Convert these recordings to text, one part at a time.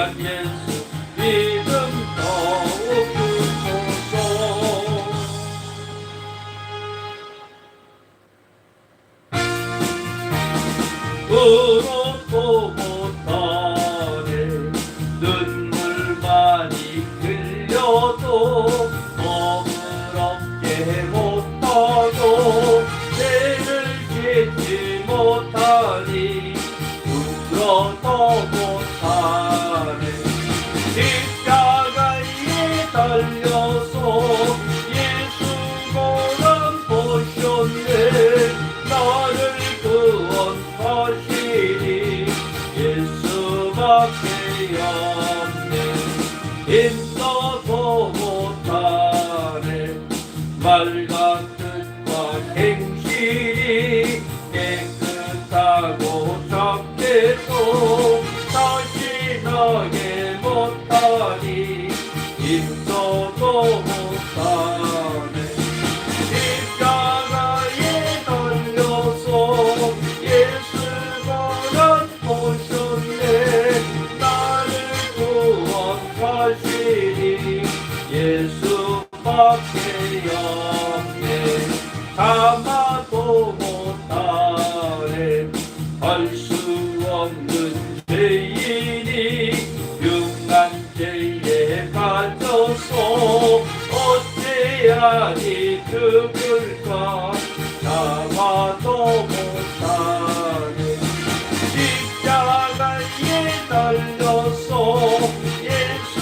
귀한 예수 믿음 더욱 주소서. 그렇고 못하네 눈물 많이 흘려도 너그럽게 못하고 죄를 짓지 못하니 울어도 못하네. 십자가에 달려서 예수 고난 보셨네. 나를 구원하시니 예수밖에 없네. 힘써도 못하네 말과 뜻과 행실이 깨끗하고 적게도 다시 나게 못하니 힘써도 못하네. 십자가에 달려서 예수 고난 보셨네. 나를 구원하시니 예수밖에 없네. 참아도 못하네 할 수 없는 죄인이 흉한 죄에 빠져서 어찌하니 죽을까 참아도 못하네. 십자가에 달려서 예수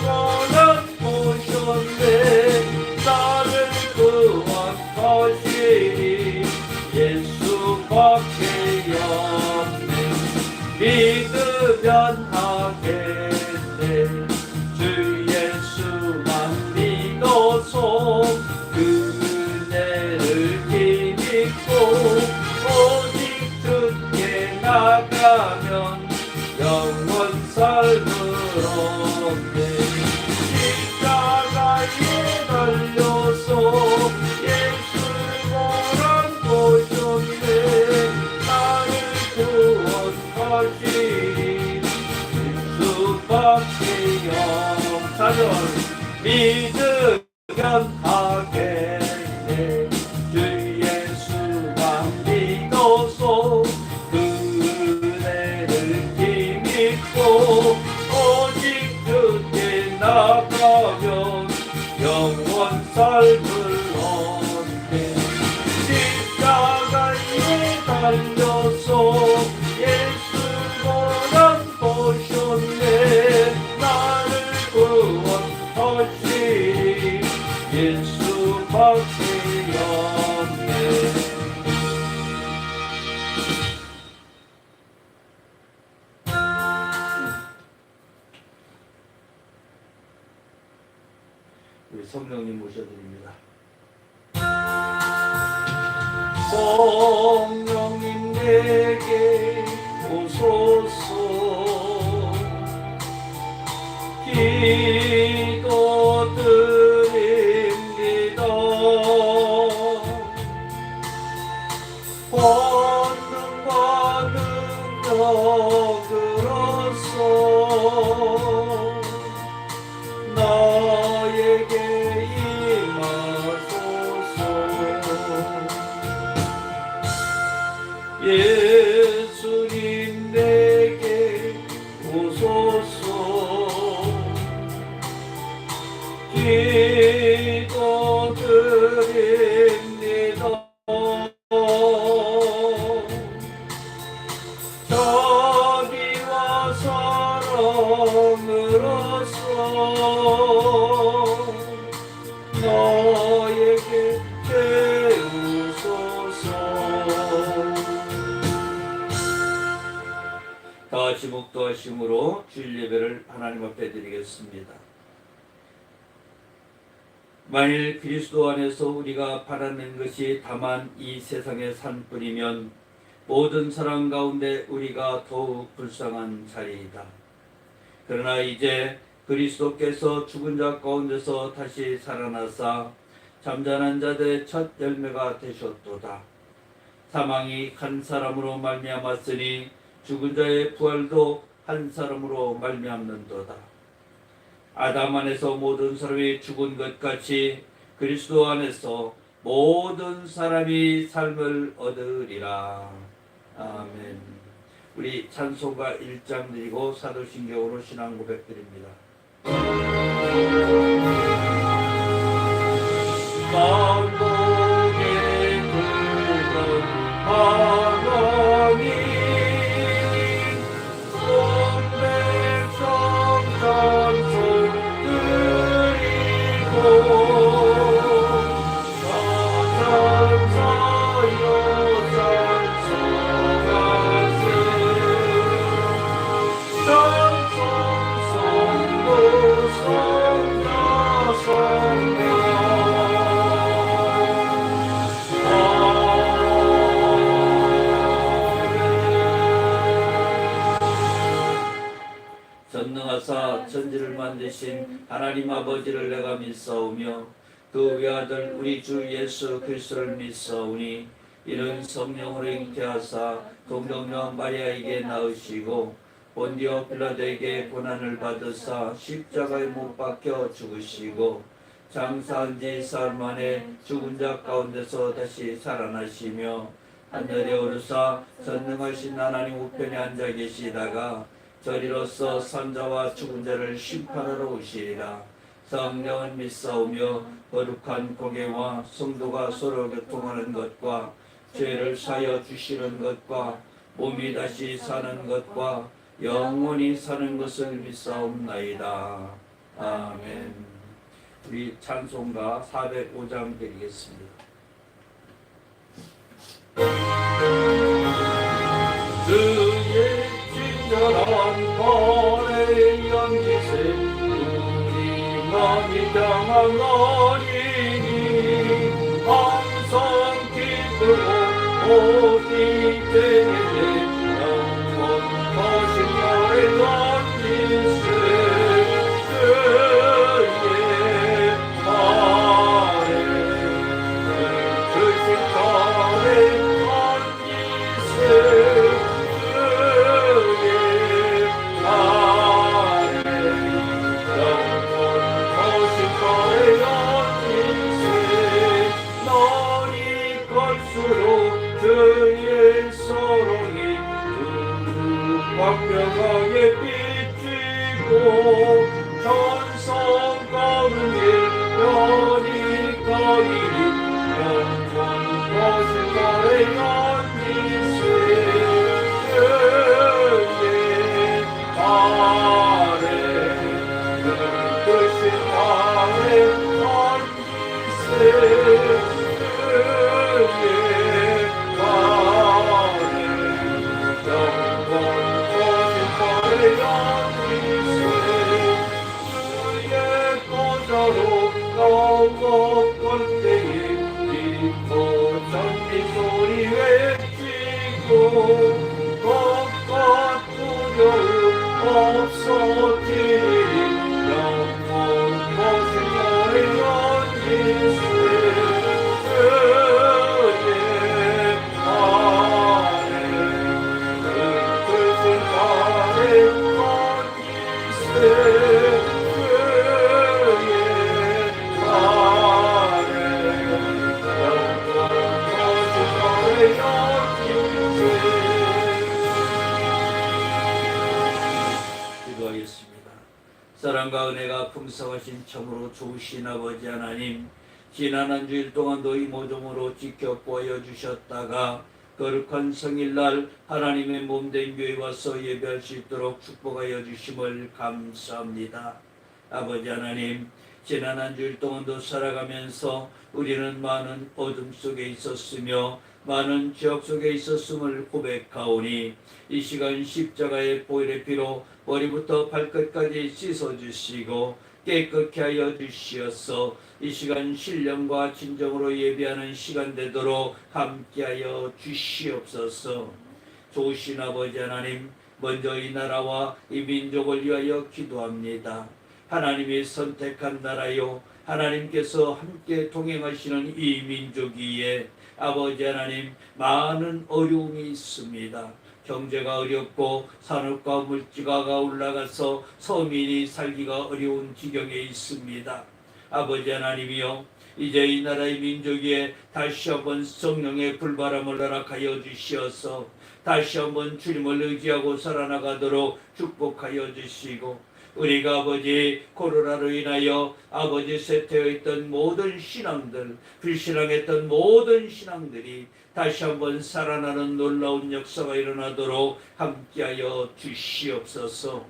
고난 보셨네. 나를 구원하시니 예수밖에 없네. 믿으면 하겠네 주 예수만 믿어서 그 은혜를 힘입고 오직 주께 나가면 영원 삶을 얻네. 십자가에 달려서 예수 고난 보셨네. 나를 구원하시니 예수밖에 없사전. 믿으면 하겠네 주 예수만 믿어서 그 은혜를 힘입고 오직 주께 나가면 영원 삶을 얻네. 십자가에 달려서 예수 고난 보셨네. 나를 구원하시니 예수밖에 없네. 우리 성령님 모셔드립니다. 성령님 내게 오소서. 기도드립니다. 권능과 능력으로서 나에게 임하소서. 예수님 내게 오소서. 기도드립니다. 자비와 사랑으로서 나에게 채우소서. 다같이 묵도하심으로 주일 예배를 하나님 앞에 드리겠습니다. 만일 그리스도 안에서 우리가 바라는 것이 다만 이 세상의 산뿐이면 모든 사람 가운데 우리가 더욱 불쌍한 자리이다. 그러나 이제 그리스도께서 죽은 자 가운데서 다시 살아나사 잠자는 자들의 첫 열매가 되셨도다. 사망이 한 사람으로 말미암았으니 죽은 자의 부활도 한 사람으로 말미암는도다. 아담 안에서 모든 사람이 죽은 것 같이 그리스도 안에서 모든 사람이 삶을 얻으리라. 아멘. 우리 찬송가 1장 드리고 사도신경으로 신앙 고백 드립니다. 만국의 구원 하나님 온 백성 찬송 드리고 전능하사 천지를 만드신 하나님 아버지를 내가 믿사오며 그 외아들 우리 주 예수 그리스도를 믿사오니 이는 성령으로 잉태하사 동정녀 마리아에게 낳으시고 본디오 빌라도에게 고난을 받으사 십자가에 못 박혀 죽으시고 장사한 지 사흘 만에 죽은 자 가운데서 다시 살아나시며 하늘에 오르사 전능하신 하나님 우편에 앉아 계시다가 저리로서 산자와 죽은 자를 심판하러 오시리라. 성령은 믿사오며 거룩한 공예와 성도가 서로 교통하는 것과 죄를 사여 주시는 것과 몸이 다시 사는 것과 영원히 사는 것을 믿사옵나이다. 아멘. 우리 찬송가 405장 드리겠습니다. 주의 친절한 거래 연기세 우리만이 향한 어린이 항상 기쁘고 오직 되게 영원 거신 나의 연기세 그의 말에 그의 말에 연기세 그의 사랑이 광명하게 비치고 천성 가는 길 별이 가이리 영원 거신 나의 연기세 그의 아래 그신 아래 연기세 겁과 두려움 없어지리 영원 거신 나의 연기세 그의 아래 그의 아래 연기세 사랑과 은혜가 풍성하신 참으로 좋으신 아버지 하나님, 지난 한 주일 동안 너희 모종으로 지켜 보여 주셨다가 거룩한 성일날 하나님의 몸된 교회에 와서 예배할 수 있도록 축복하여 주심을 감사합니다. 아버지 하나님, 지난 한 주일 동안도 살아가면서 우리는 많은 어둠 속에 있었으며 많은 죄악 속에 있었음을 고백하오니 이 시간 십자가의 보혈의 피로 머리부터 발끝까지 씻어주시고 깨끗게 하여 주시어서 이 시간 신령과 진정으로 예배하는 시간 되도록 함께하여 주시옵소서. 좋으신 아버지 하나님, 먼저 이 나라와 이 민족을 위하여 기도합니다. 하나님이 선택한 나라요, 하나님께서 함께 동행하시는 이 민족 위에 아버지 하나님 많은 어려움이 있습니다. 경제가 어렵고 산업과 물가가 올라가서 서민이 살기가 어려운 지경에 있습니다. 아버지 하나님이여, 이제 이 나라의 민족에 다시 한번 성령의 불바람을 허락하여 주시어서 다시 한번 주님을 의지하고 살아나가도록 축복하여 주시고, 우리가 아버지 코로나로 인하여 아버지 쇠퇴해 있던 모든 신앙들, 불신앙했던 모든 신앙들이 다시 한번 살아나는 놀라운 역사가 일어나도록 함께하여 주시옵소서.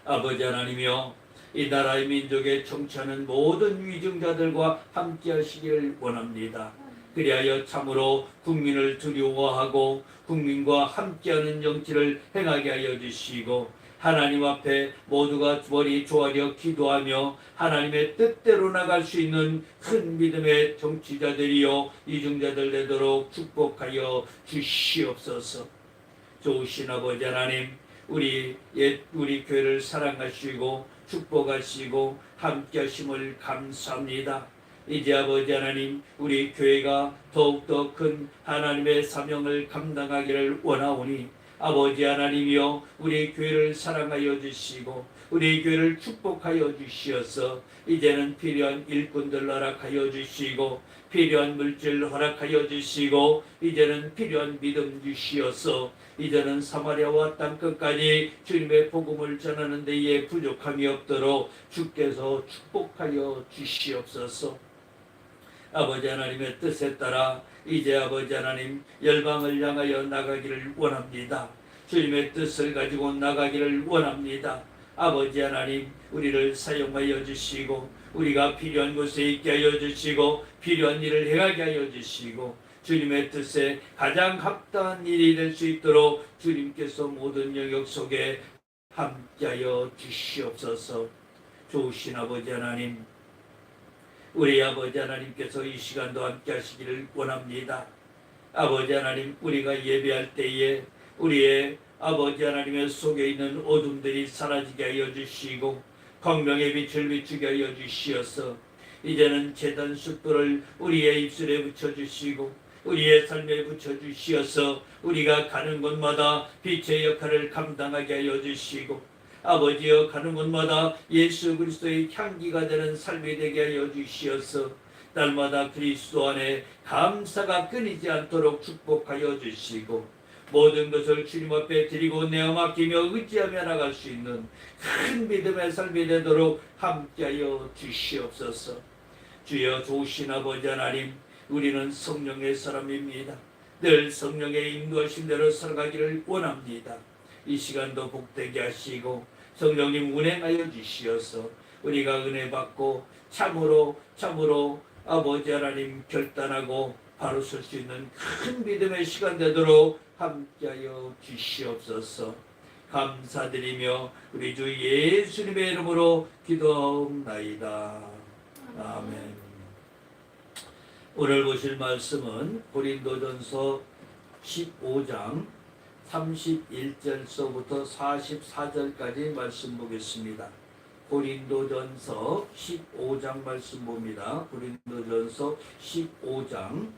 아버지 하나님이여, 이 나라의 민족에 정치하는 모든 위증자들과 함께하시기를 원합니다. 그리하여 참으로 국민을 두려워하고 국민과 함께하는 정치를 행하게 하여 주시고, 하나님 앞에 모두가 머리 조아려 기도하며 하나님의 뜻대로 나갈 수 있는 큰 믿음의 정치자들이요 이중자들 되도록 축복하여 주시옵소서. 좋으신 아버지 하나님, 우리 교회를 사랑하시고 축복하시고 함께하심을 감사합니다. 이제 아버지 하나님, 우리 교회가 더욱더 큰 하나님의 사명을 감당하기를 원하오니 아버지 하나님이여, 우리 교회를 사랑하여 주시고 우리 교회를 축복하여 주시어서 이제는 필요한 일꾼들 허락하여 주시고 필요한 물질 허락하여 주시고 이제는 필요한 믿음 주시어서 이제는 사마리아와 땅끝까지 주님의 복음을 전하는 데에 부족함이 없도록 주께서 축복하여 주시옵소서. 아버지 하나님의 뜻에 따라 이제 아버지 하나님 열방을 향하여 나가기를 원합니다. 주님의 뜻을 가지고 나가기를 원합니다. 아버지 하나님, 우리를 사용하여 주시고 우리가 필요한 곳에 있게 하여 주시고 필요한 일을 행하게 하여 주시고 주님의 뜻에 가장 합당한 일이 될 수 있도록 주님께서 모든 영역 속에 함께하여 주시옵소서. 좋으신 아버지 하나님, 우리 아버지 하나님께서 이 시간도 함께 하시기를 원합니다. 아버지 하나님, 우리가 예배할 때에 우리의 아버지 하나님의 속에 있는 어둠들이 사라지게 하여 주시고 광명의 빛을 비추게 하여 주시어서 이제는 제단 숯불을 우리의 입술에 붙여주시고 우리의 삶에 붙여주시어서 우리가 가는 곳마다 빛의 역할을 감당하게 하여 주시고 아버지여, 가는 곳마다 예수 그리스도의 향기가 되는 삶이 되게 하여 주시어서 날마다 그리스도 안에 감사가 끊이지 않도록 축복하여 주시고 모든 것을 주님 앞에 드리고 내어 맡기며 의지하며 나갈 수 있는 큰 믿음의 삶이 되도록 함께하여 주시옵소서. 주여, 좋으신 아버지 하나님, 우리는 성령의 사람입니다. 늘 성령의 인도하심대로 살아가기를 원합니다. 이 시간도 복되게 하시고 성령님 운행하여 주시어서 우리가 은혜 받고 참으로 아버지 하나님 결단하고 바로 설 수 있는 큰 믿음의 시간 되도록 함께하여 주시옵소서. 감사드리며 우리 주 예수님의 이름으로 기도하옵나이다. 아멘. 오늘 보실 말씀은 고린도전서 15장 31절서부터 44절까지 말씀 보겠습니다. 고린도전서 15장 말씀 봅니다. 고린도전서 15장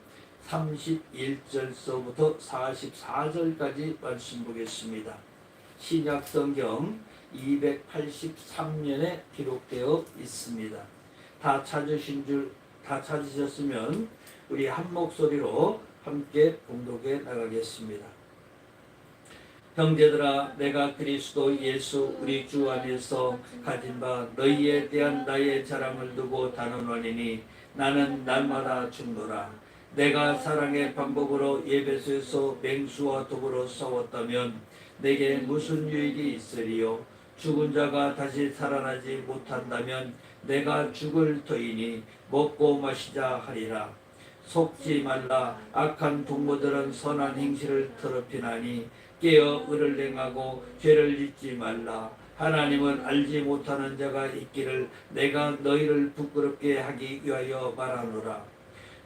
31절서부터 44절까지 말씀 보겠습니다. 신약성경 283년에 기록되어 있습니다. 다 찾으셨으면 우리 한 목소리로 함께 봉독해 나가겠습니다. 형제들아, 내가 그리스도 예수 우리 주 안에서 가진 바 너희에 대한 나의 자랑을 두고 단언하니니 나는 날마다 죽노라. 내가 사랑의 방법으로 예배소에서 맹수와 독으로 싸웠다면 내게 무슨 유익이 있으리요? 죽은 자가 다시 살아나지 못한다면 내가 죽을 터이니 먹고 마시자 하리라. 속지 말라. 악한 동무들은 선한 행실을 더럽히나니 깨어 의를 행하고 죄를 짓지 말라. 하나님은 알지 못하는 자가 있기를 내가 너희를 부끄럽게 하기 위하여 말하노라.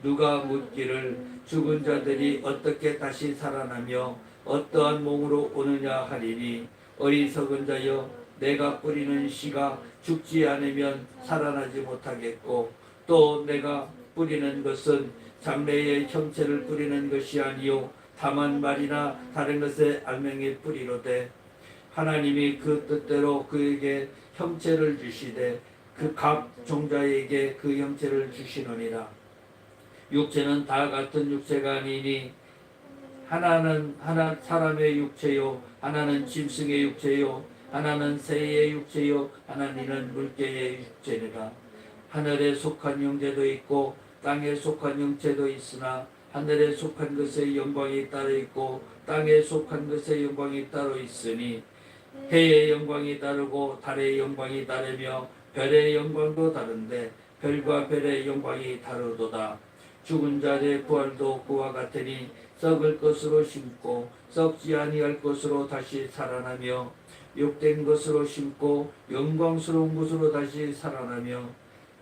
누가 묻기를 죽은 자들이 어떻게 다시 살아나며 어떠한 몸으로 오느냐 하리니 어리석은 자여, 내가 뿌리는 씨가 죽지 않으면 살아나지 못하겠고 또 내가 뿌리는 것은 장래의 형체를 뿌리는 것이 아니요 다만 말이나 다른 것에 알맹이 뿌리로되 하나님이 그 뜻대로 그에게 형체를 주시되 그 각 종자에게 그 형체를 주시느니라. 육체는 다 같은 육체가 아니니 하나는 사람의 육체요 하나는 짐승의 육체요 하나는 새의 육체요 하나는 물개의 육체니라. 하늘에 속한 형제도 있고 땅에 속한 형체도 있으나 하늘에 속한 것의 영광이 따로 있고 땅에 속한 것의 영광이 따로 있으니 해의 영광이 다르고 달의 영광이 다르며 별의 영광도 다른데 별과 별의 영광이 다르도다. 죽은 자의 부활도 그와 같으니 썩을 것으로 심고 썩지 아니할 것으로 다시 살아나며 욕된 것으로 심고 영광스러운 것으로 다시 살아나며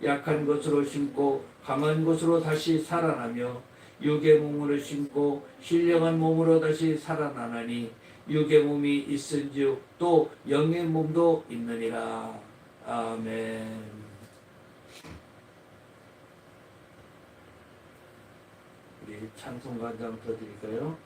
약한 것으로 심고 강한 것으로 다시 살아나며 육의 몸으로 심고 신령한 몸으로 다시 살아나나니 육의 몸이 있은즉 또 영의 몸도 있느니라. 아멘. 우리 찬송가 한 장 더 드릴까요?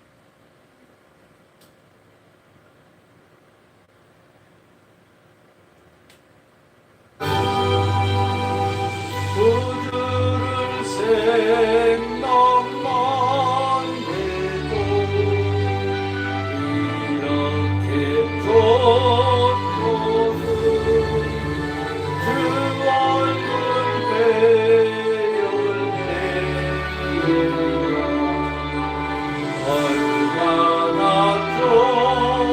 우주를 생각만 해도 이렇게 좋도록 주 얼굴 배울 때가 얼마나 좋으랴.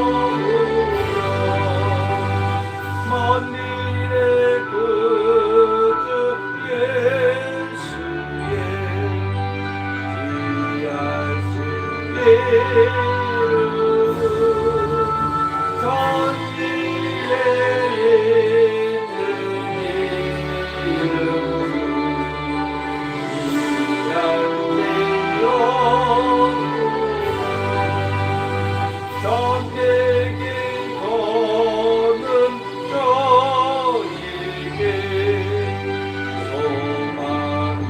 먼 일에 그저 예수의 귀하신 이름 전지에 있는 이름 이양생명 전객이 거는 저에게 소망이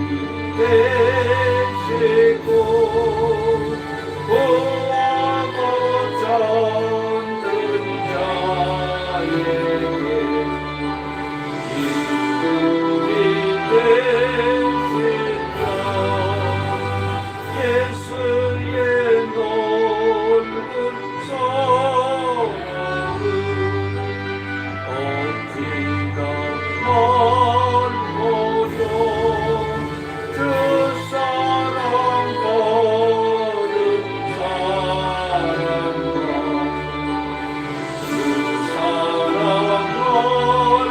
되시고 구하고 찾는 자에게 기쁨이 되시라. 예수의 넓은 사랑은 어찌나 멀고도 그 사랑 거듭 사랑과 그 사랑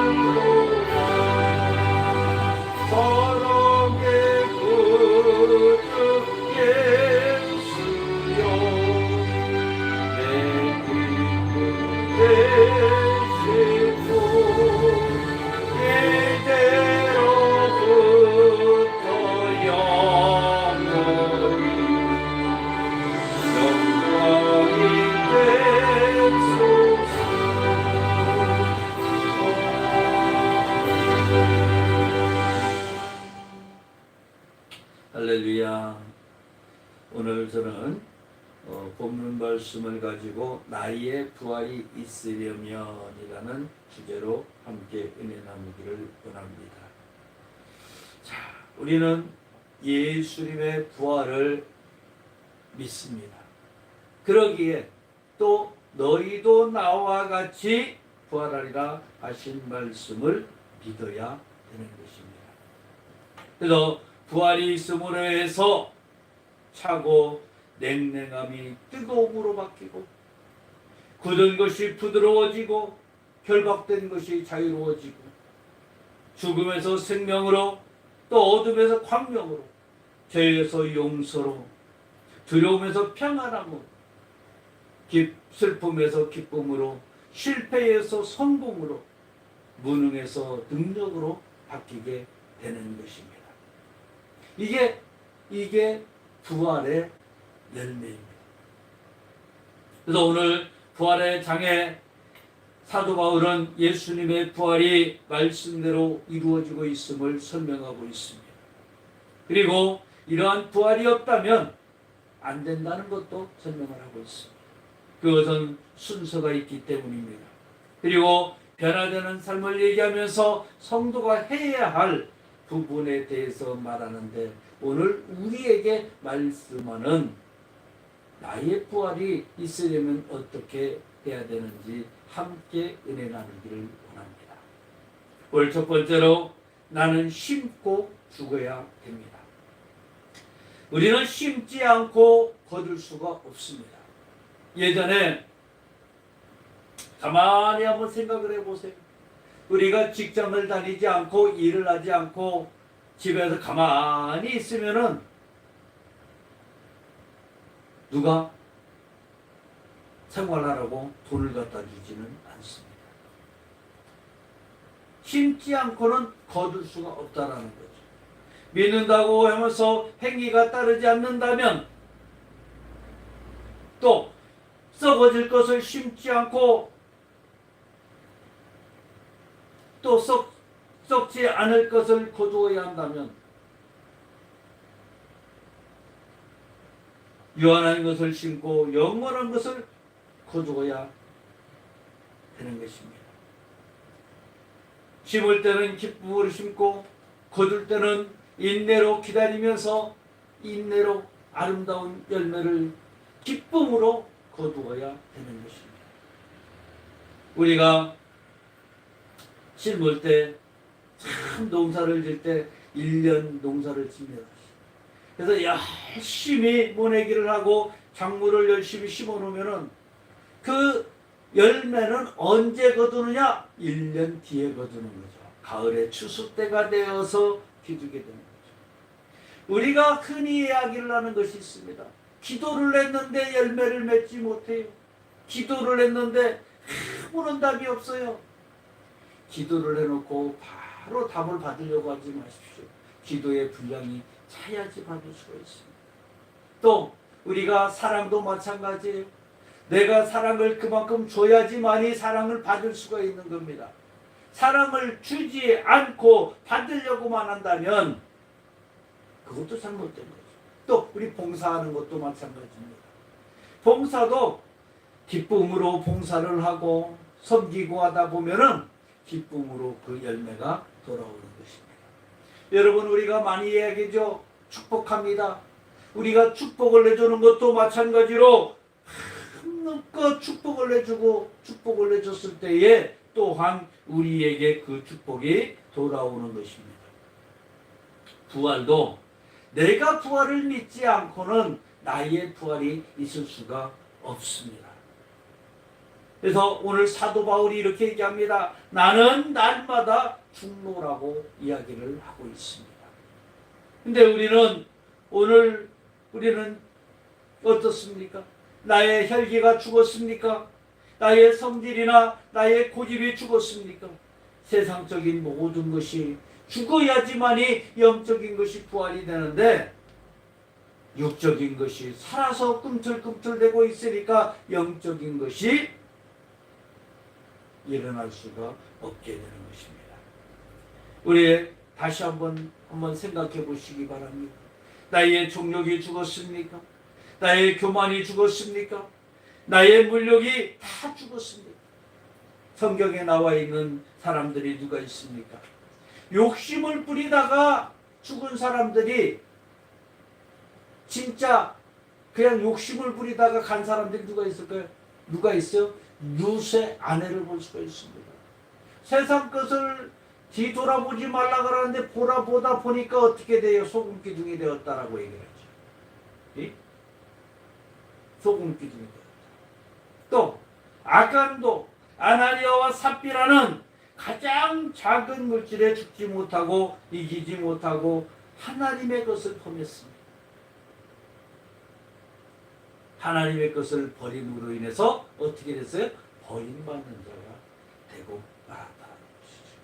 얼루가 사랑의 끝 예수여 내 기쁨 되시고 이제로부터 영원히 영광이 되소서. 할렐루야. 오늘 저는 본문 말씀을 가지고 나의 부활이 있으려면이라는 주제로 함께 은혜 나누기를 원합니다. 자, 우리는 예수님의 부활을 믿습니다. 그러기에 또 너희도 나와 같이 부활하리라 하신 말씀을 믿어야 되는 것입니다. 그래서 부활이 있음으로 해서 차고 냉랭함이 뜨거움으로 바뀌고 굳은 것이 부드러워지고 결박된 것이 자유로워지고 죽음에서 생명으로 또 어둠에서 광명으로 죄에서 용서로 두려움에서 평안함으로 슬픔에서 기쁨으로 실패에서 성공으로 무능에서 능력으로 바뀌게 되는 것입니다. 이게 부활의 열매입니다. 그래서 오늘 부활의 장에 사도 바울은 예수님의 부활이 말씀대로 이루어지고 있음을 설명하고 있습니다. 그리고 이러한 부활이 없다면 안 된다는 것도 설명을 하고 있습니다. 그것은 순서가 있기 때문입니다. 그리고 변화되는 삶을 얘기하면서 성도가 해야 할 부분에 대해서 말하는데, 오늘 우리에게 말씀하는 나의 부활이 있으려면 어떻게 해야 되는지 함께 은혜 나누기를 원합니다. 오늘 첫 번째로 나는 심고 죽어야 됩니다. 우리는 심지 않고 거둘 수가 없습니다. 예전에 가만히 한번 생각을 해보세요. 우리가 직장을 다니지 않고 일을 하지 않고 집에서 가만히 있으면은 누가 생활하라고 돈을 갖다 주지는 않습니다. 심지 않고는 거둘 수가 없다라는 거죠. 믿는다고 하면서 행위가 따르지 않는다면, 또 썩어질 것을 심지 않고 또 썩지 않을 것을 거두어야 한다면, 유한한 것을 심고 영원한 것을 거두어야 되는 것입니다. 심을 때는 기쁨으로 심고 거둘 때는 인내로 기다리면서 인내로 아름다운 열매를 기쁨으로 거두어야 되는 것입니다. 우리가 심을 때, 참 농사를 질 때 1년 농사를 짓니다. 그래서 열심히 모내기를 하고 작물을 열심히 심어 놓으면은 그 열매는 언제 거두느냐? 1년 뒤에 거두는 거죠. 가을에 추수 때가 되어서 기두게 되는 거죠. 우리가 흔히 이야기를 하는 것이 있습니다. 기도를 했는데 열매를 맺지 못해요. 기도를 했는데 아무런 답이 없어요. 기도를 해놓고 바로 답을 받으려고 하지 마십시오. 기도의 분량이 차야지 받을 수가 있습니다. 또 우리가 사랑도 마찬가지예요. 내가 사랑을 그만큼 줘야지만이 사랑을 받을 수가 있는 겁니다. 사랑을 주지 않고 받으려고만 한다면 그것도 잘못된 거죠. 또 우리 봉사하는 것도 마찬가지입니다. 봉사도 기쁨으로 봉사를 하고 섬기고 하다 보면은 기쁨으로 그 열매가 돌아오는 것입니다. 여러분, 우리가 많이 이야기죠. 축복합니다. 우리가 축복을 내주는 것도 마찬가지로 한껏 축복을 내주고 축복을 내줬을 때에 또한 우리에게 그 축복이 돌아오는 것입니다. 부활도 내가 부활을 믿지 않고는 나의 부활이 있을 수가 없습니다. 그래서 오늘 사도 바울이 이렇게 얘기합니다. 나는 날마다 죽노라고 이야기를 하고 있습니다. 근데 우리는 어떻습니까? 나의 혈기가 죽었습니까? 나의 성질이나 나의 고집이 죽었습니까? 세상적인 모든 것이 죽어야지만이 영적인 것이 부활이 되는데, 육적인 것이 살아서 꿈틀꿈틀대고 있으니까 영적인 것이 일어날 수가 없게 되는 것입니다. 우리 다시 한번 생각해 보시기 바랍니다. 나의 정욕이 죽었습니까? 나의 교만이 죽었습니까? 나의 물욕이 다 죽었습니까? 성경에 나와 있는 사람들이 누가 있습니까? 욕심을 부리다가 죽은 사람들이, 진짜 그냥 욕심을 부리다가 간 사람들이 누가 있을까요? 누가 있어요? 룻의 아내를 볼 수가 있습니다. 세상 것을 뒤돌아보지 말라 그러는데 보다 보니까 어떻게 돼요? 소금 기둥이 되었다라고 얘기하죠. 예? 소금 기둥이 되었다. 또 아간도, 아나니아와 삽비라는 가장 작은 물질에 죽지 못하고 이기지 못하고 하나님의 것을 범했습니다. 하나님의 것을 버림으로 인해서 어떻게 됐어요? 버림받는 자가 되고 말았다는 것이죠.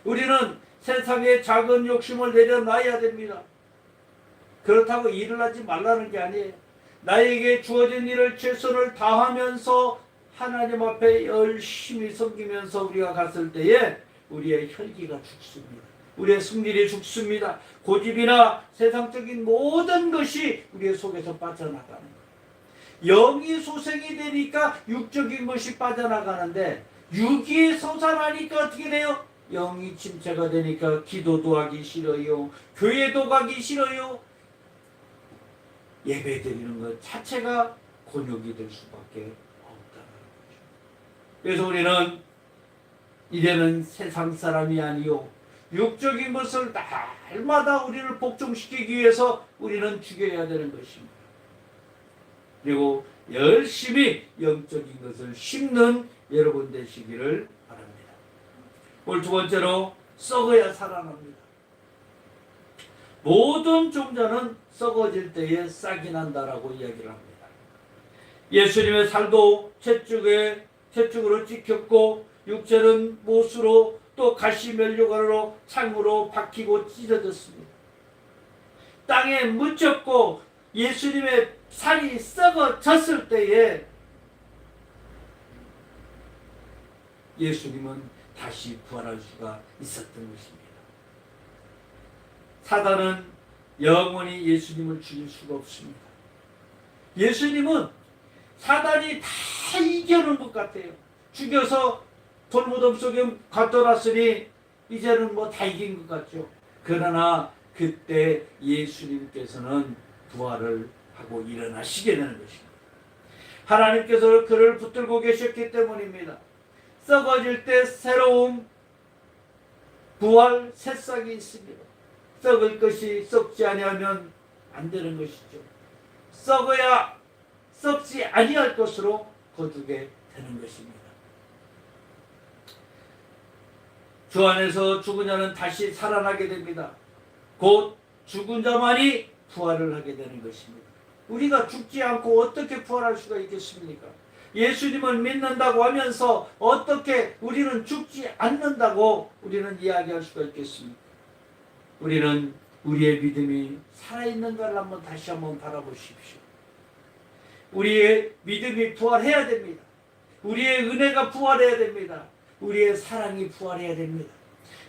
우리는 세상에 작은 욕심을 내려놔야 됩니다. 그렇다고 일을 하지 말라는 게 아니에요. 나에게 주어진 일을 최선을 다하면서 하나님 앞에 열심히 섬기면서 우리가 갔을 때에 우리의 혈기가 죽습니다. 우리의 승리를 죽습니다. 고집이나 세상적인 모든 것이 우리의 속에서 빠져나가는 거예요. 영이 소생이 되니까 육적인 것이 빠져나가는데 육이 솟아나니까 어떻게 돼요? 영이 침체가 되니까 기도도 하기 싫어요. 교회도 가기 싫어요. 예배 드리는 것 자체가 곤욕이 될 수밖에 없다는 거죠. 그래서 우리는 이제는 세상 사람이 아니요 육적인 것을 날마다 우리를 복종시키기 위해서 우리는 죽여야 되는 것입니다. 그리고 열심히 영적인 것을 심는 여러분 되시기를 바랍니다. 오늘 두 번째로 썩어야 살아납니다. 모든 종자는 썩어질 때에 싹이 난다라고 이야기를 합니다. 예수님의 살도 채찍으로 찍혔고 육체는 못으로 또 가시 면류관으로 창으로 박히고 찢어졌습니다. 땅에 묻혔고 예수님의 살이 썩어졌을 때에 예수님은 다시 부활할 수가 있었던 것입니다. 사단은 영원히 예수님을 죽일 수가 없습니다. 예수님은 사단이 다 이겨놓은 것 같아요. 죽여서 돌무덤 속에 가둬놨으니 이제는 뭐 다 이긴 것 같죠. 그러나 그때 예수님께서는 부활을 하고 일어나시게 되는 것입니다. 하나님께서 그를 붙들고 계셨기 때문입니다. 썩어질 때 새로운 부활 새싹이 있습니다. 썩을 것이 썩지 아니하면 안 되는 것이죠. 썩어야 썩지 아니할 것으로 거두게 되는 것입니다. 주 안에서 죽은 자는 다시 살아나게 됩니다. 곧 죽은 자만이 부활을 하게 되는 것입니다. 우리가 죽지 않고 어떻게 부활할 수가 있겠습니까? 예수님을 믿는다고 하면서 어떻게 우리는 죽지 않는다고 우리는 이야기할 수가 있겠습니까? 우리는 우리의 믿음이 살아있는가를 다시 한번 바라보십시오. 우리의 믿음이 부활해야 됩니다. 우리의 은혜가 부활해야 됩니다. 우리의 사랑이 부활해야 됩니다.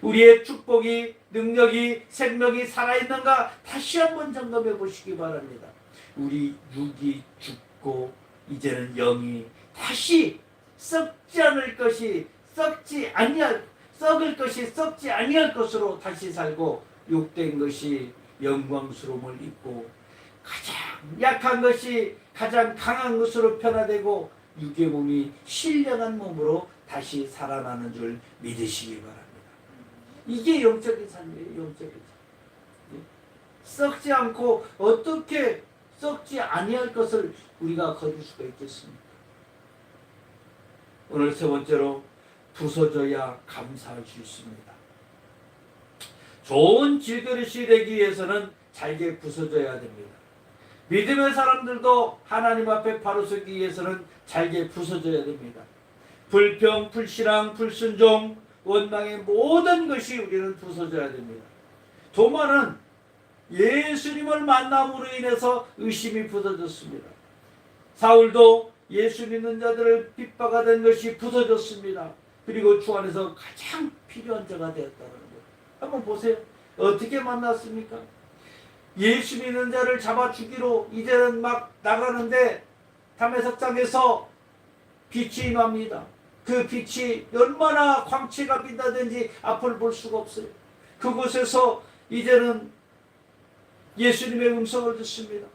우리의 축복이, 능력이, 생명이 살아있는가 다시 한번 점검해 보시기 바랍니다. 우리 육이 죽고 이제는 영이 다시 썩지 않을 것이 썩을 것이 썩지 아니할 것으로 다시 살고 욕된 것이 영광스러움을 입고 가장 약한 것이 가장 강한 것으로 변화되고 육의 몸이 신령한 몸으로 다시 살아나는 줄 믿으시기 바랍니다. 이게 영적인 삶이에요. 영적인 삶. 썩지 않고 어떻게 썩지 아니할 것을 우리가 거둘 수가 있겠습니까? 오늘 세 번째로 부서져야 감사할 수 있습니다. 좋은 질그릇이 되기 위해서는 잘게 부서져야 됩니다. 믿음의 사람들도 하나님 앞에 바로 서기 위해서는 잘게 부서져야 됩니다. 불평, 불신앙, 불순종, 원망의 모든 것이 우리는 부서져야 됩니다. 도마는 예수님을 만남으로 인해서 의심이 부서졌습니다. 사울도 예수 믿는 자들을 핍박하던 것이 부서졌습니다. 그리고 주 안에서 가장 필요한 자가 되었다는 거예요. 한번 보세요. 어떻게 만났습니까? 예수 믿는 자를 잡아 죽이러 이제는 막 나가는데 담에석장에서 빛이 임합니다. 그 빛이 얼마나 광채가 빛나든지 앞을 볼 수가 없어요. 그곳에서 이제는 예수님의 음성을 듣습니다.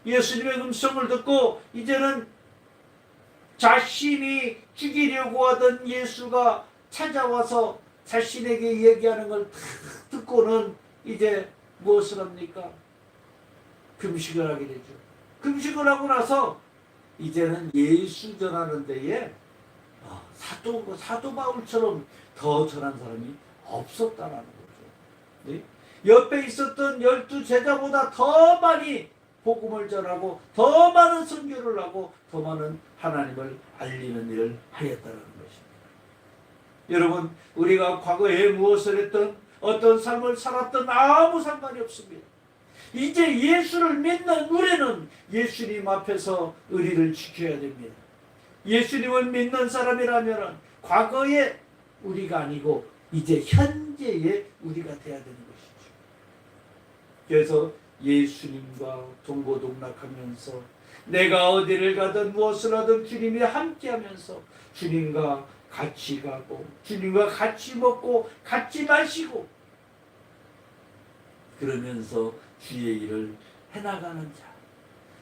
예수님의 음성을 듣고 이제는 자신이 죽이려고 하던 예수가 찾아와서 자신에게 얘기하는 걸 듣고는 이제 무엇을 합니까? 금식을 하게 되죠. 금식을 하고 나서 이제는 예수 전하는 데에 사도 바울처럼 더 전한 사람이 없었다라는 거죠. 네? 옆에 있었던 12 제자보다 더 많이 복음을 전하고 더 많은 선교를 하고 더 많은 하나님을 알리는 일을 하였다는 것입니다. 여러분, 우리가 과거에 무엇을 했든 어떤 삶을 살았든 아무 상관이 없습니다. 이제 예수를 믿는 우리는 예수님 앞에서 의리를 지켜야 됩니다. 예수님을 믿는 사람이라면 과거의 우리가 아니고 이제 현재의 우리가 돼야 되는 것이죠. 그래서 예수님과 동고동락하면서 내가 어디를 가든 무엇을 하든 주님이 함께하면서 주님과 같이 가고 주님과 같이 먹고 같이 마시고 그러면서 주의 일을 해나가는 자,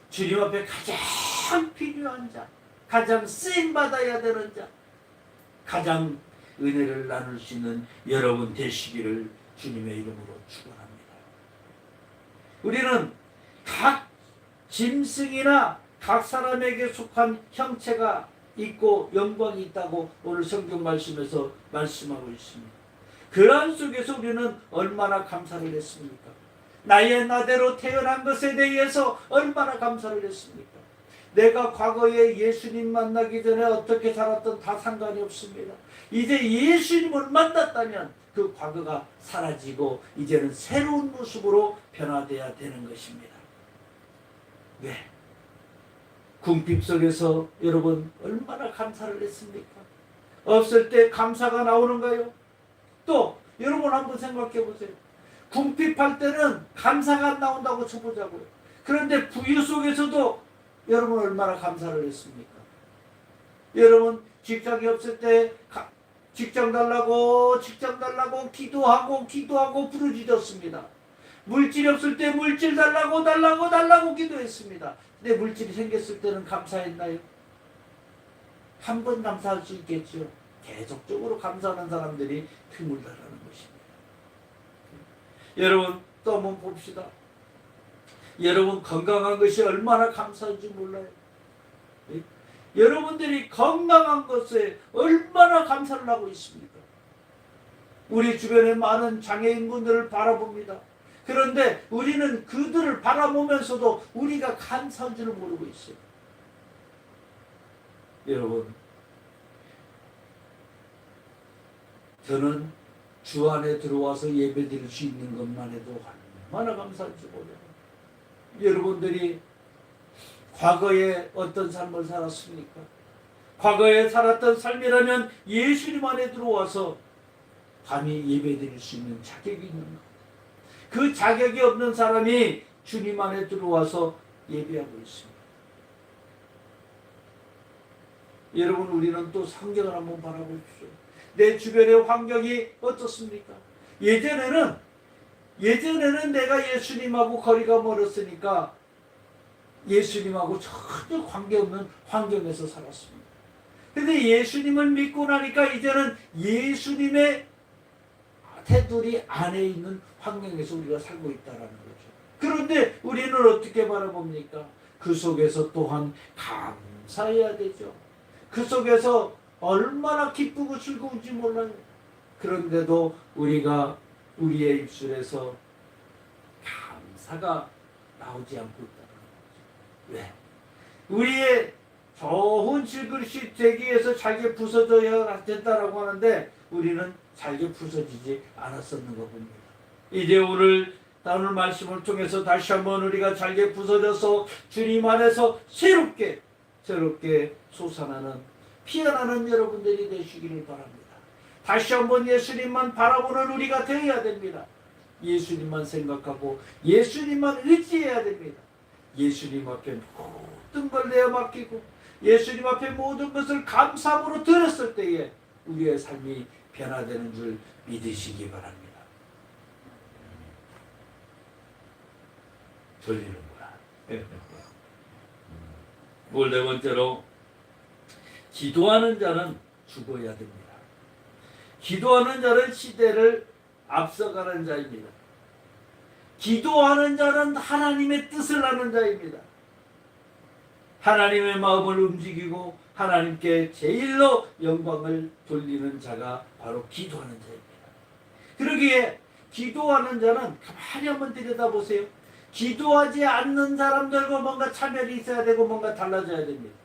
주님 앞에 가장 필요한 자, 가장 쓰임받아야 되는 자, 가장 은혜를 나눌 수 있는 여러분 되시기를 주님의 이름으로 축원합니다. 우리는 각 짐승이나 각 사람에게 속한 형체가 있고 영광이 있다고 오늘 성경 말씀에서 말씀하고 있습니다. 그러한 속에서 우리는 얼마나 감사를 했습니까? 나의 나대로 태어난 것에 대해서 얼마나 감사를 했습니까? 내가 과거에 예수님 만나기 전에 어떻게 살았던 다 상관이 없습니다. 이제 예수님을 만났다면 그 과거가 사라지고 이제는 새로운 모습으로 변화되어야 되는 것입니다. 왜? 궁핍 속에서 여러분 얼마나 감사를 했습니까? 없을 때 감사가 나오는가요? 또 여러분 한번 생각해 보세요. 궁핍할 때는 감사가 안 나온다고 쳐보자고요. 그런데 부유 속에서도 여러분 얼마나 감사를 했습니까? 여러분 직장이 없을 때 직장 달라고 기도하고 부르짖었습니다. 물질이 없을 때 물질 달라고 기도했습니다. 근데 물질이 생겼을 때는 감사했나요? 한 번 감사할 수 있겠죠. 계속적으로 감사하는 사람들이 드물다라는 것입니다. 여러분 또 한번 봅시다. 여러분 건강한 것이 얼마나 감사한지 몰라요. 여러분들이 건강한 것에 얼마나 감사를 하고 있습니까? 우리 주변에 많은 장애인분들을 바라봅니다. 그런데 우리는 그들을 바라보면서도 우리가 감사한 줄을 모르고 있어요. 여러분, 저는 주 안에 들어와서 예배드릴 수 있는 것만 해도 얼마나 감사한지 몰라요. 여러분들이 과거에 어떤 삶을 살았습니까? 과거에 살았던 삶이라면 예수님 안에 들어와서 감히 예배드릴 수 있는 자격이 있는 것. 그 자격이 없는 사람이 주님 안에 들어와서 예배하고 있습니다. 여러분 우리는 또 성경을 한번 바라보십시오. 내 주변의 환경이 어떻습니까? 예전에는 내가 예수님하고 거리가 멀었으니까 예수님하고 전혀 관계없는 환경에서 살았습니다. 근데 예수님을 믿고 나니까 이제는 예수님의 테두리 안에 있는 환경에서 우리가 살고 있다는 거죠. 그런데 우리는 어떻게 바라봅니까? 그 속에서 또한 감사해야 되죠. 그 속에서 얼마나 기쁘고 즐거운지 몰라요. 그런데도 우리가 우리의 입술에서 감사가 나오지 않고 있다는 거죠. 왜? 우리의 좋은 질그릇이 되기 위해서 잘게 부서져야 된다라고 하는데 우리는 잘게 부서지지 않았었는 거 봅니다. 이제 오늘 말씀을 통해서 다시 한번 우리가 잘게 부서져서 주님 안에서 새롭게 솟아나는 피어나는 여러분들이 되시기를 바랍니다. 다시 한번 예수님만 바라보는 우리가 되어야 됩니다. 예수님만 생각하고 예수님만 의지해야 됩니다. 예수님 앞에 모든 걸 내어 맡기고 예수님 앞에 모든 것을 감사함으로 드렸을 때에 우리의 삶이 변화되는 줄 믿으시기 바랍니다. 돌리는구나. 오늘 네 번째로 기도하는 자는 죽어야 됩니다. 기도하는 자는 시대를 앞서가는 자입니다. 기도하는 자는 하나님의 뜻을 아는 자입니다. 하나님의 마음을 움직이고 하나님께 제일로 영광을 돌리는 자가 바로 기도하는 자입니다. 그러기에 기도하는 자는 가만히 한번 들여다보세요. 기도하지 않는 사람들과 뭔가 차별이 있어야 되고 뭔가 달라져야 됩니다.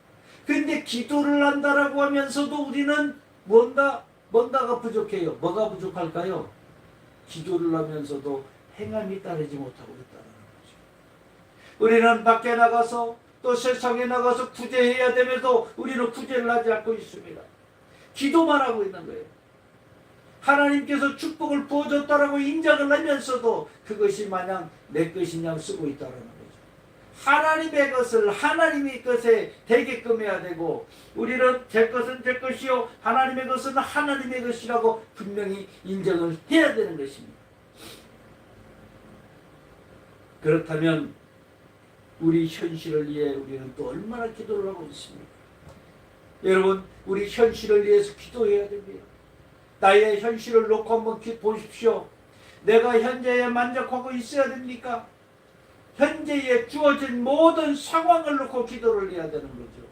그런데 기도를 한다라고 하면서도 우리는 뭔가가 부족해요. 뭐가 부족할까요? 기도를 하면서도 행함이 따르지 못하고 있다는 거죠. 우리는 밖에 나가서 또 세상에 나가서 구제해야 되면서 우리는 구제를 하지 않고 있습니다. 기도만 하고 있는 거예요. 하나님께서 축복을 부어줬다라고 인정을 하면서도 그것이 마냥 내 것이냐 쓰고 있다라는 거죠. 하나님의 것을 하나님의 것에 되게끔 해야 되고, 우리는 제 것은 제 것이요 하나님의 것은 하나님의 것이라고 분명히 인정을 해야 되는 것입니다. 그렇다면 우리 현실을 위해 우리는 또 얼마나 기도를 하고 있습니까? 여러분, 우리 현실을 위해서 기도해야 됩니다. 나의 현실을 놓고 한번 보십시오. 내가 현재에 만족하고 있어야 됩니까? 현재에 주어진 모든 상황을 놓고 기도를 해야 되는 거죠.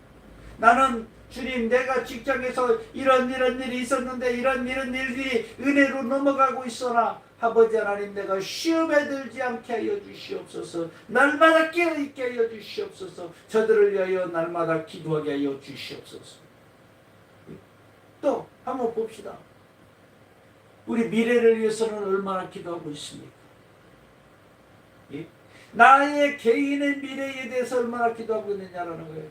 나는 주님, 내가 직장에서 이런 일이 있었는데 이런 일들이 은혜로 넘어가고 있으나 아버지 하나님, 내가 시험에 들지 않게 하여 주시옵소서. 날마다 깨어있게 하여 주시옵소서. 저들을 위하여 날마다 기도하게 하여 주시옵소서. 또 한번 봅시다. 우리 미래를 위해서는 얼마나 기도하고 있습니까? 나의 개인의 미래에 대해서 얼마나 기도하고 있느냐라는 거예요.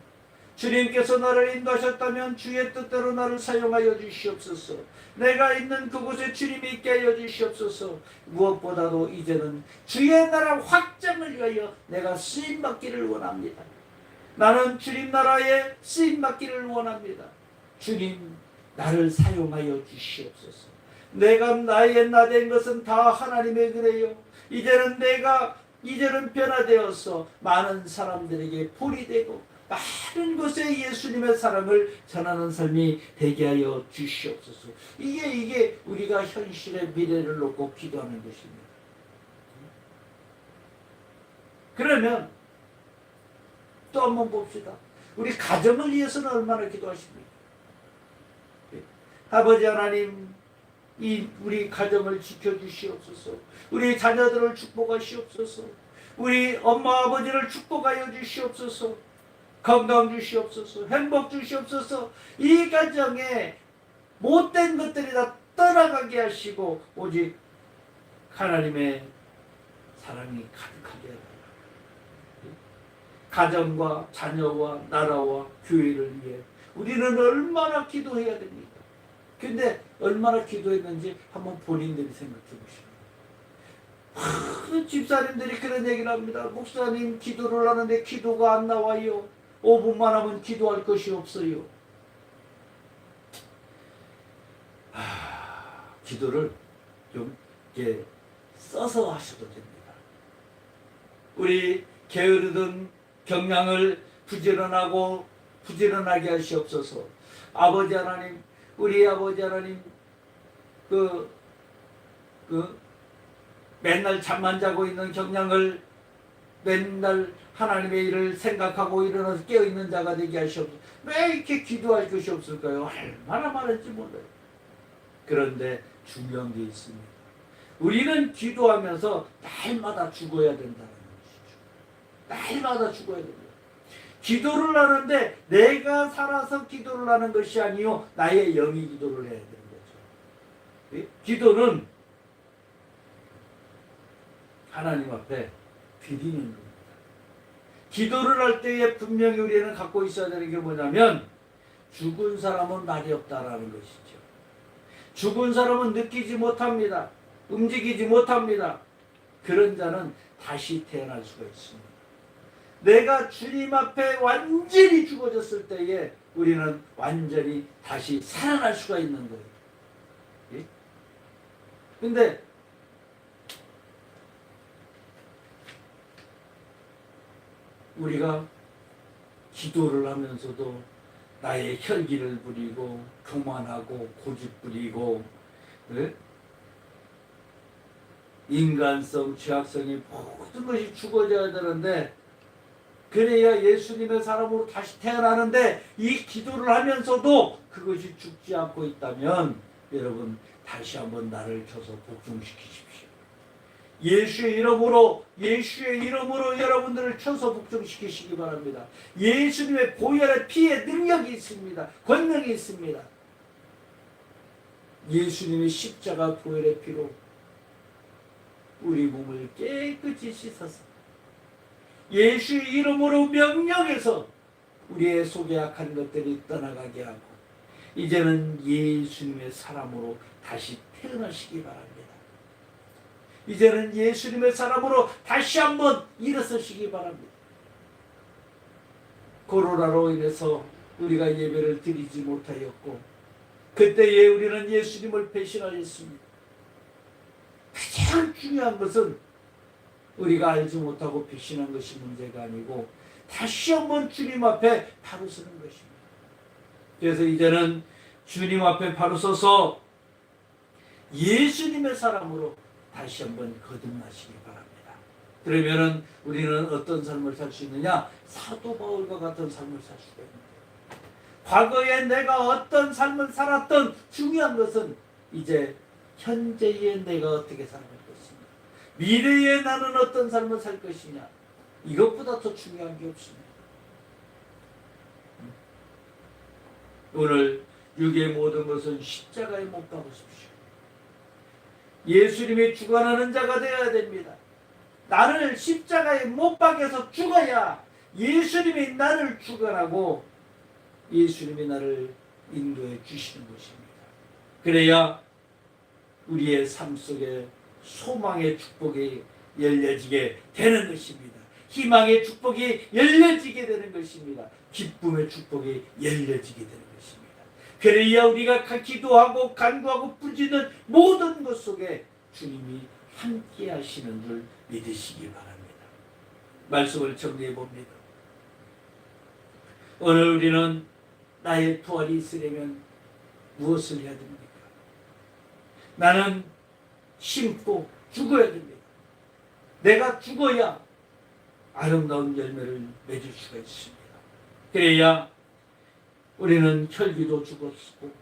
주님께서 나를 인도하셨다면 주의 뜻대로 나를 사용하여 주시옵소서. 내가 있는 그곳에 주님이 있게 하여 주시옵소서. 무엇보다도 이제는 주의 나라 확장을 위하여 내가 쓰임받기를 원합니다. 나는 주님 나라에 쓰임받기를 원합니다. 주님, 나를 사용하여 주시옵소서. 내가 나의 나된 것은 다 하나님의 은혜요. 이제는 변화되어서 많은 사람들에게 볼이 되고 많은 곳에 예수님의 사랑을 전하는 삶이 되게 하여 주시옵소서. 이게 우리가 현실의 미래를 놓고 기도하는 것입니다. 그러면 또 한번 봅시다. 우리 가정을 위해서는 얼마나 기도하십니까? 아버지 하나님, 우리 가정을 지켜주시옵소서. 우리 자녀들을 축복하시옵소서. 우리 엄마 아버지를 축복하여 주시옵소서. 건강 주시옵소서. 행복 주시옵소서. 이 가정에 못된 것들이 다 떠나가게 하시고 오직 하나님의 사랑이 가득하게 하라. 가정과 자녀와 나라와 교회를 위해 우리는 얼마나 기도해야 됩니까? 근데 얼마나 기도했는지 한번 본인들이 생각해 보시면, 집사님들이 그런 얘기를 합니다. 목사님, 기도를 하는데 기도가 안 나와요. 5분만 하면 기도할 것이 없어요. 기도를 좀 이렇게 써서 하셔도 됩니다. 우리 게으르던 경향을 부지런하게 하시옵소서. 아버지 하나님, 우리 아버지 하나님, 맨날 잠만 자고 있는 경향을 맨날 하나님의 일을 생각하고 일어나서 깨어있는 자가 되게 하시옵소서. 왜 이렇게 기도할 것이 없을까요? 얼마나 많은지 몰라요. 그런데 중요한 게 있습니다. 우리는 기도하면서 날마다 죽어야 된다는 것이죠. 날마다 죽어야 됩니다. 기도를 하는데 내가 살아서 기도를 하는 것이 아니요, 나의 영이 기도를 해야 되는 거죠. 기도는 하나님 앞에 드리는 겁니다. 기도를 할 때에 분명히 우리는 갖고 있어야 되는 게 뭐냐면, 죽은 사람은 말이 없다라는 것이죠. 죽은 사람은 느끼지 못합니다. 움직이지 못합니다. 그런 자는 다시 태어날 수가 있습니다. 내가 주님 앞에 완전히 죽어졌을 때에 우리는 완전히 다시 살아날 수가 있는 거예요. 근데 우리가 기도를 하면서도 나의 혈기를 부리고 교만하고 고집 부리고, 인간성, 죄악성이 모든 것이 죽어져야 되는데, 그래야 예수님의 사람으로 다시 태어나는데, 이 기도를 하면서도 그것이 죽지 않고 있다면 여러분 다시 한번 나를 쳐서 복종시키십시오. 예수의 이름으로 여러분들을 쳐서 복종시키시기 바랍니다. 예수님의 보혈의 피에 능력이 있습니다. 권능이 있습니다. 예수님의 십자가 보혈의 피로 우리 몸을 깨끗이 씻어서 예수의 이름으로 명령해서 우리의 속에 악한 것들이 떠나가게 하고, 이제는 예수님의 사람으로 다시 태어나시기 바랍니다. 이제는 예수님의 사람으로 다시 한번 일어서시기 바랍니다. 코로나로 인해서 우리가 예배를 드리지 못하였고 그때에 우리는 예수님을 배신하였습니다. 가장 중요한 것은 우리가 알지 못하고 배신한 것이 문제가 아니고 다시 한번 주님 앞에 바로 서는 것입니다. 그래서 이제는 주님 앞에 바로 서서 예수님의 사람으로 다시 한번 거듭나시기 바랍니다. 그러면은 우리는 어떤 삶을 살 수 있느냐? 사도 바울과 같은 삶을 살 수가 있습니다. 과거에 내가 어떤 삶을 살았던 중요한 것은 이제 현재의 내가 어떻게 살아갈 것이냐, 미래에 나는 어떤 삶을 살 것이냐, 이것보다 더 중요한 게 없습니다. 오늘 육의 모든 것은 십자가에 못 박으십시오. 예수님이 주관하는 자가 되어야 됩니다. 나를 십자가에 못 박여서 죽어야 예수님이 나를 주관하고 예수님이 나를 인도해 주시는 것입니다. 그래야 우리의 삶 속에 소망의 축복이 열려지게 되는 것입니다. 희망의 축복이 열려지게 되는 것입니다. 기쁨의 축복이 열려지게 되는 것입니다. 그래야 우리가 기도하고 간구하고 부르짖는 모든 것 속에 주님이 함께 하시는 줄 믿으시기 바랍니다. 말씀을 정리해 봅니다. 오늘 우리는 나의 부활이 있으려면 무엇을 해야 됩니까? 나는 심고 죽어야 됩니다. 내가 죽어야 아름다운 열매를 맺을 수가 있습니다. 그래야 우리는 혈기도 죽었고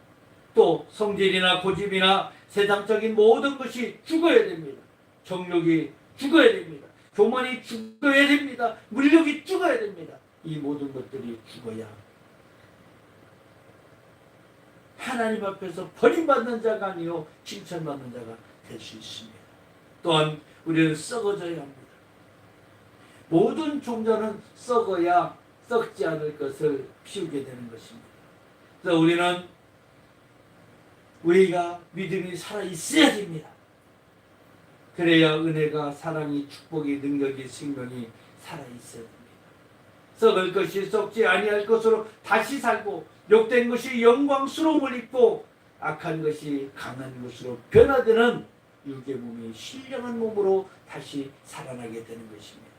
또 성질이나 고집이나 세상적인 모든 것이 죽어야 됩니다. 정욕이 죽어야 됩니다. 교만이 죽어야 됩니다. 물욕이 죽어야 됩니다. 이 모든 것들이 죽어야 하나님 앞에서 버림받는 자가 아니요 칭찬받는 자가 될 수 있습니다. 또한 우리는 썩어져야 합니다. 모든 종자는 썩어야 썩지 않을 것을 피우게 되는 것입니다. 그래서 우리가 믿음이 살아있어야 됩니다. 그래야 은혜가, 사랑이, 축복이, 능력이, 생명이 살아있어야 됩니다. 썩을 것이 썩지 아니할 것으로 다시 살고 욕된 것이 영광스러움을 입고 악한 것이 강한 것으로 변화되는 육의 몸이 신령한 몸으로 다시 살아나게 되는 것입니다.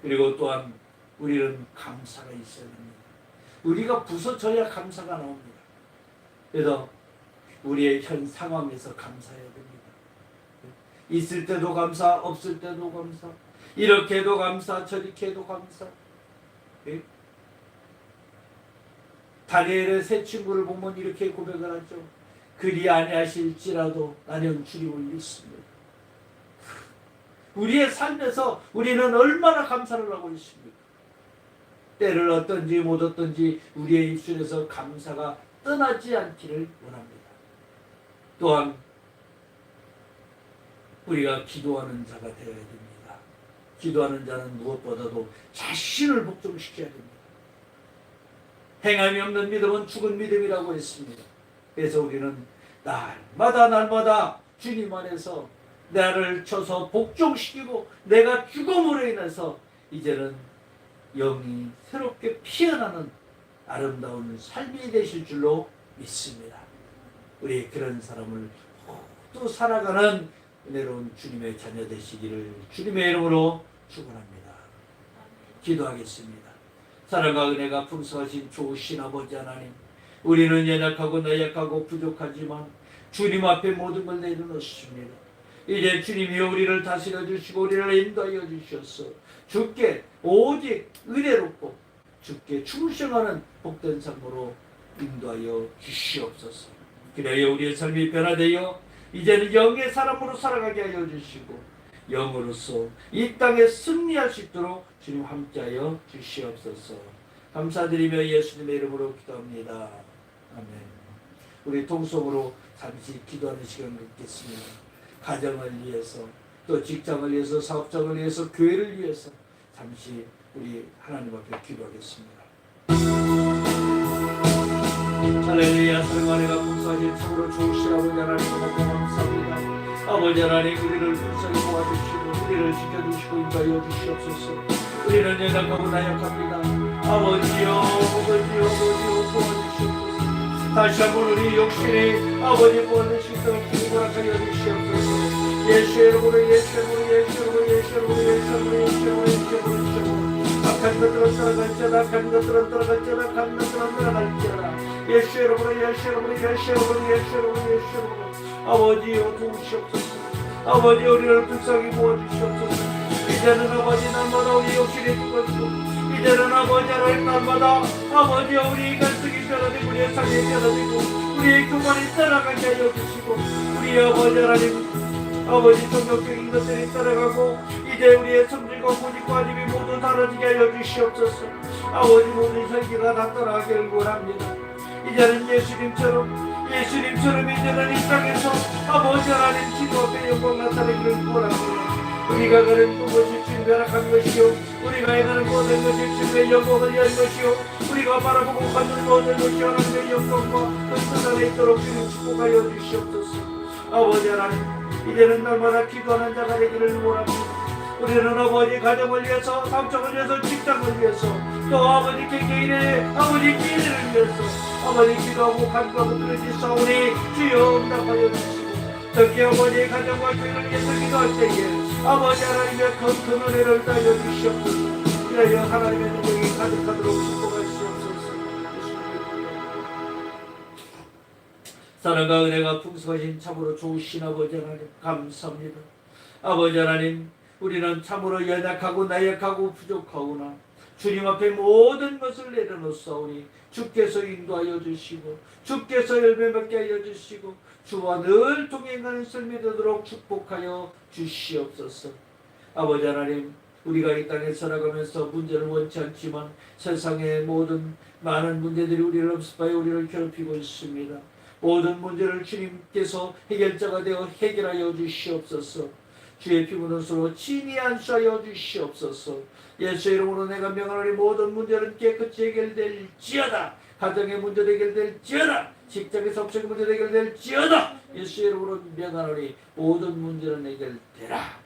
그리고 또한 우리는 감사가 있어야 됩니다. 우리가 부서져야 감사가 나옵니다. 그래서 우리의 현 상황에서 감사해야 됩니다. 있을 때도 감사, 없을 때도 감사, 이렇게 해도 감사, 저렇게 해도 감사. 다니엘의 세 친구를 보면 이렇게 고백을 하죠. 그리 아니하실지라도 나는 주님을 믿습니다. 우리의 삶에서 우리는 얼마나 감사를 하고 있습니까? 때를 얻든지 못 얻든지 우리의 입술에서 감사가 떠나지 않기를 원합니다. 또한 우리가 기도하는 자가 되어야 됩니다. 기도하는 자는 무엇보다도 자신을 복종시켜야 됩니다. 행함이 없는 믿음은 죽은 믿음이라고 했습니다. 그래서 우리는 날마다 주님 안에서 나를 쳐서 복종시키고 내가 죽음으로 인해서 이제는 영이 새롭게 피어나는 아름다운 삶이 되실 줄로 믿습니다. 우리 그런 사람을 또 살아가는 은혜로운 주님의 자녀 되시기를 주님의 이름으로 축원합니다. 기도하겠습니다. 사랑과 은혜가 풍성하신 좋으신 아버지 하나님, 우리는 연약하고 나약하고 부족하지만 주님 앞에 모든 걸 내려놓습니다. 이제 주님이 우리를 다스려 주시고 우리를 인도하여 주셔서 주께 오직 은혜롭고 주께 충성하는 복된 삶으로 인도하여 주시옵소서. 그래야 우리의 삶이 변화되어 이제는 영의 사람으로 살아가게 하여 주시고 영으로서 이 땅에 승리할 수 있도록 주님 함께하여 주시옵소서. 감사드리며 예수님의 이름으로 기도합니다. 아멘. 우리 통성으로 잠시 기도하는 시간을 갖겠습니다. 가정을 위해서, 또 직장을 위해서, 사업장을 위해서, 교회를 위해서 잠시 우리 하나님 앞에 기도하겠습니다. 할렐루야. 사랑과 은혜가 풍성하신 참으로 좋으신 아버지 하나님 감사합니다. 아버지 하나님 우리를 불쌍히 도와주시고 우리를 지켜주시고 인도하여 주시옵소서. 우리는 연약하고 나약합니다. 아버지여 아버지여 도와주시옵소서. 다시 한번 우리 욕심이 아버지 구원의 식성을 기부하여 주시옵소서. 예수 이름으로 예수 이름으로 예수 이름으로 예수 이름으로 예수 이름으로 예수 이름으로 예수 이름으로 악한 것들은 떠나갈지어다. 악한 것들은 떠나갈지어다. 악한 것들은 떠나갈지어다. 예수 이름으로 예수 이름으로 예수 이름으로 예수 이름으로 예수 이름으로 아버지여 도우시옵소서. 아버지 우리를 불쌍히 도와주시옵소서. 이제는 아버지 날마다 우리 욕심이 죽어지고 이제는 아버지 하나님 날마다 아버지 우리 갈등이 변화되고 우리의 삶이 변화되고 우리의 교만이 따라가게 하여 주시고 우리 아버지 하나님 아버지 성격적인 것들이 따라가고 이제 우리의 성질과 고집과 힘이 모두 사라지게 하여 주시옵소서. 아버지 모든 설계가 다 따라가기를 원합니다. 이제는 예수님처럼 이제는 이 땅에서 아버지 하나님 기도 앞에 영광 나타내기를 원합니다. 우리가 가는 그것이 주님의 허락한 것이요 우리가 행하는 모든 것이 주님의 영광을 위한 것이요 우리가 바라보고 받는 모든 것이 하나님의 영광과 그 뜻 안에 있도록 주님 축복하여 주시옵소서. 아버지 하나님 이제는 날마다 기도하는 자가 되기를 원합니다. 우리는 아버지 가정을 위해서 삼촌을 위해서 직장을 위해서 또 아버지 개개인의 아버지 기회를 위해서 아버지 기도하고 간구하고 그러지 싸우니 주여 응답하여 주시고 특히 아버지의 가정과 교회를 위해서 기도할 때에 아버지 하나님의 큰 은혜를 따여 주시옵소서. 이하여 하나님의 능력이 가득하도록 축복하시옵소서. 사랑과 은혜가 풍성하신 참으로 좋으신 아버지 하나님 감사합니다. 아버지 하나님 우리는 참으로 연약하고 나약하고 부족하오나 주님 앞에 모든 것을 내려놓사오니 주께서 인도하여 주시고 주께서 열매 맺게 하여 주시고 주와 늘 동행하는 삶이 되도록 축복하여 주시옵소서. 아버지 하나님 우리가 이 땅에 살아가면서 문제를 원치 않지만 세상의 모든 많은 문제들이 우리를 엄습하여 우리를 괴롭히고 있습니다. 모든 문제를 주님께서 해결자가 되어 해결하여 주시옵소서. 주의 피부는 서로 친히 안수하여 주시옵소서. 예수 이름으로 내가 명하노니 모든 문제는 깨끗이 해결될지어다. 가정의 문제도 해결될지어다. 직장에서 업적의 문제도 해결될지어다. 예수 이름으로 명하노니 모든 문제는 해결되라.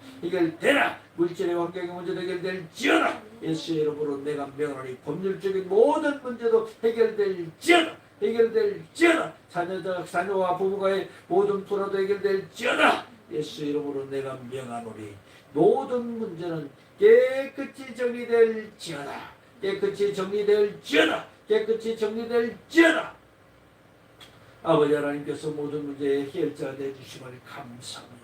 물질의 환경의 문제도 해결될지어다. 예수 이름으로 내가 명하노니 법률적인 모든 문제도 해결될지어다. 자녀와 부부가의 모든 불화도 해결될지어다. 예수 이름으로 내가 명하노니 모든 문제는 깨끗이 정리될지어다. 아버지 하나님께서 모든 문제의 해결자가 되어주시면 감사합니다.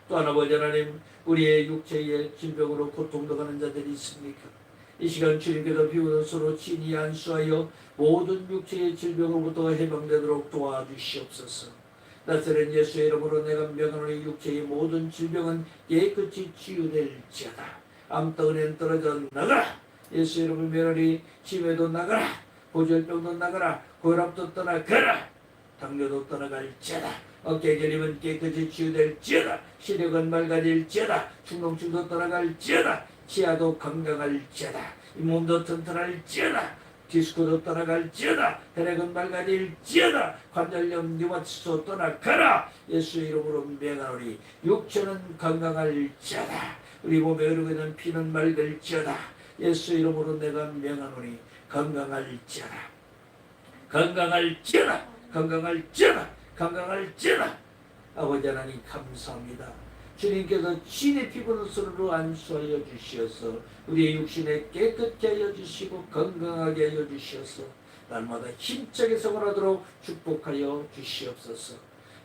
또한 아버지 하나님 우리의 육체의 질병으로 고통당하는 자들이 있습니까? 이 시간 주님께서 비우는 손으로 친히 안수하여 모든 육체의 질병으로부터 해방되도록 도와주시옵소서. 나사렛 예수의 이름으로 내가 명하노니 육체의 모든 질병은 깨끗이 치유될지어다. 암덩어리는 떨어져 나가라. 예수의 이름을 명하노니 치매도 나가라. 고지혈병도 나가라. 고혈압도 떠나가라. 당뇨도 떠나갈지어다. 어깨 결림은 깨끗이 치유될지어다. 시력은 맑아질지어다. 충동증도 떠나갈지어다. 치아도 건강할지어다. 이 몸도 튼튼할지어다. 디스크도 떠나갈지어다. 혈액은 맑아질지어다. 관절염 류마티스도 떠나가라. 예수의 이름으로 명하노니 육체는 건강할지어다. 우리 몸에 흐르고 있는 피는 맑을지어다. 예수의 이름으로 내가 명하노니 건강할지어다. 아버지 하나님 감사합니다. 주님께서 신의 피부는 서로 안수하여 주시어서 우리의 육신에 깨끗게 하여 주시고 건강하게 하여 주시어서 날마다 힘차게 생활하도록 축복하여 주시옵소서.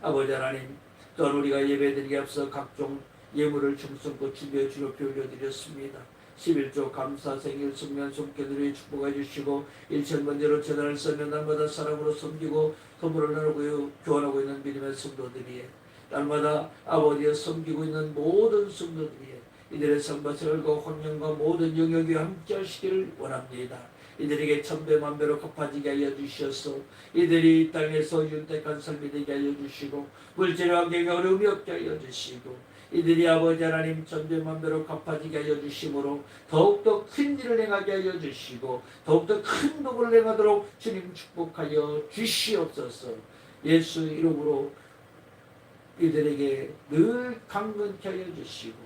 아버지 하나님 또한 우리가 예배드리기 앞서 각종 예물을 충성껏 준비해 주로 올려드렸습니다. 11조 감사 생일 성년 손길들이 축복해 주시고 일천번제로 재단을 쓰며 날마다 사랑으로 섬기고 선물을 나누고 교환하고 있는 믿음의 성도들이에 날마다 아버지의 섬기고 있는 모든 성도들이에 이들의 성바생활과 환경과 모든 영역이 함께 하시기를 원합니다. 이들에게 천배만배로 갚아지게 하여 주셔서 이들이 이 땅에서 윤택한 삶이 되게 하여 주시고 물질의 환경에 어려움이 없게 하여 주시고 이들이 아버지 하나님 전쟁만대로 갚아지게 하여 주심으로 더욱더 큰 일을 행하게 하여 주시고 더욱더 큰 복을 행하도록 주님 축복하여 주시옵소서. 예수 이름으로 이들에게 늘 강건케 하여 주시고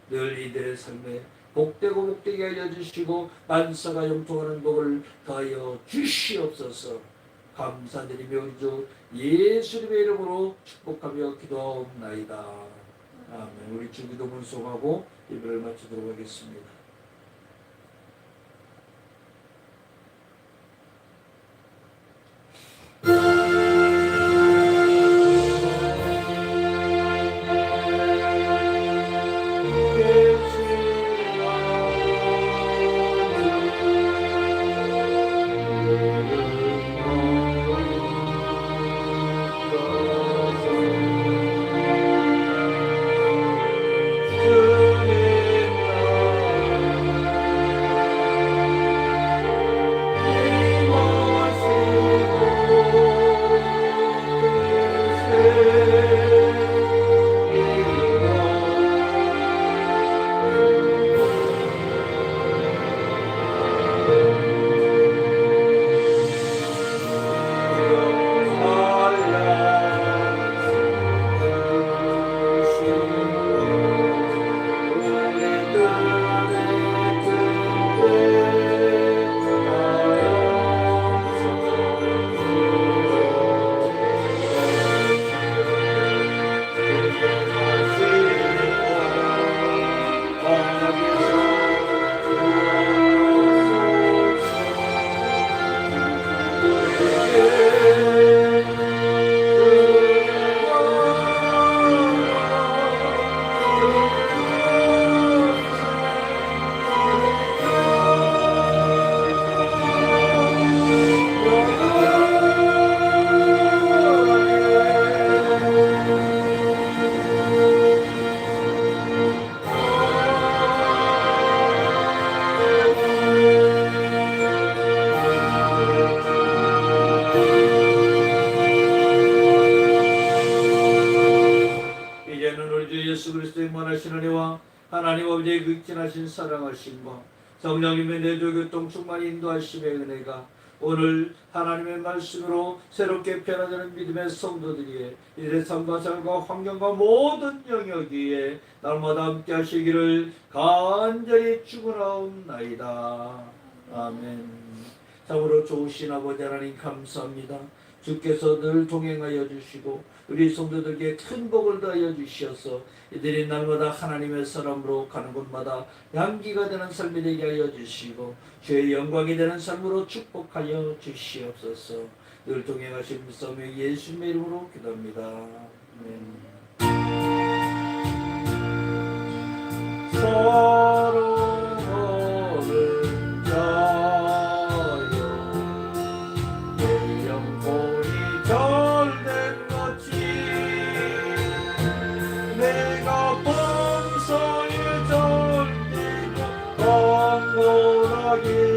늘 이들의 삶에 복되고 복되게 하여 주시고 만사가 영통하는 복을 더하여 주시옵소서. 감사드리며 우리 주 예수님의 이름으로 축복하며 기도하옵나이다. 아멘. 우리 주 기도 분송하고 예배를 마치도록 하겠습니다. 하나님 아버지의 극진하신 사랑하심과 성령님의 내조교통 충만히 인도하심의 은혜가 오늘 하나님의 말씀으로 새롭게 변화되는 믿음의 성도들이의 이들의 삶과 삶과 환경과 모든 영역 위에 날마다 함께 하시기를 간절히 축원하옵나이다. 아멘. 참으로 좋으신 아버지 하나님 감사합니다. 주께서 늘 동행하여 주시고 우리 성도들에게 큰 복을 더하여 주시어서 이들이 날마다 하나님의 사람으로 가는 곳마다 향기가 되는 삶이 되게 하여 주시고 주의 영광이 되는 삶으로 축복하여 주시옵소서. 늘 동행하신 믿사오며 예수님의 이름으로 기도합니다. 아멘. 서러워는 자여 내 영혼이 절된 것이 내가 범사에 절되고 강건하게